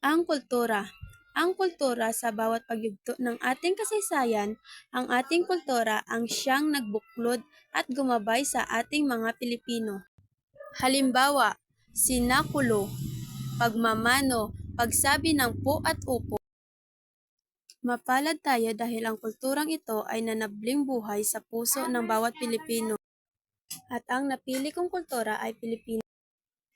Ang kultura. Ang kultura sa bawat pagyugto ng ating kasaysayan, ang ating kultura ang siyang nagbuklod at gumabay sa ating mga Pilipino. Halimbawa, sinakulo, pagmamano, pagsabi ng po at upo. Mapalad tayo dahil ang kulturang ito ay nanabling buhay sa puso ng bawat Pilipino. At ang napili kong kultura ay Pilipino.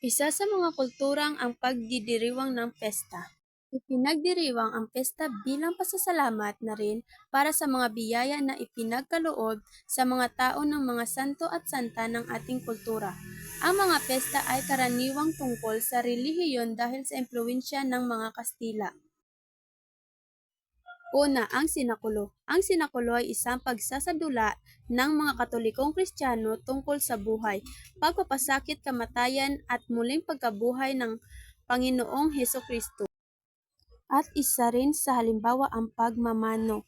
Isa sa mga kulturang ang pagdidiriwang ng pesta. Ipinagdiriwang ang pesta bilang pasasalamat na rin para sa mga biyaya na ipinagkaloob sa mga tao ng mga santo at santa ng ating kultura. Ang mga pesta ay karaniwang tungkol sa relihiyon dahil sa impluensya ng mga Kastila. Una, ang sinakulo. Ang sinakulo ay isang pagsasadula ng mga Katolikong Kristiyano tungkol sa buhay, pagpapasakit, kamatayan at muling pagkabuhay ng Panginoong Hesukristo. At isa rin sa halimbawa ang pagmamano.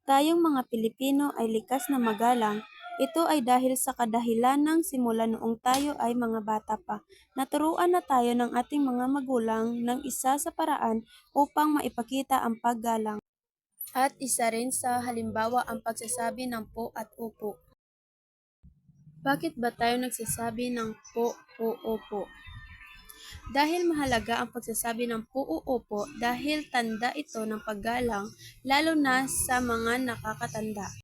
Tayong mga Pilipino ay likas na magalang. Ito ay dahil sa kadahilanang simula noong tayo ay mga bata pa. Naturuan na tayo ng ating mga magulang ng isa sa paraan upang maipakita ang paggalang. At isa rin sa halimbawa ang pagsasabi ng po at upo. Bakit ba tayo nagsasabi ng po o opo? Dahil mahalaga ang pagsasabi ng po o opo dahil tanda ito ng paggalang lalo na sa mga nakakatanda.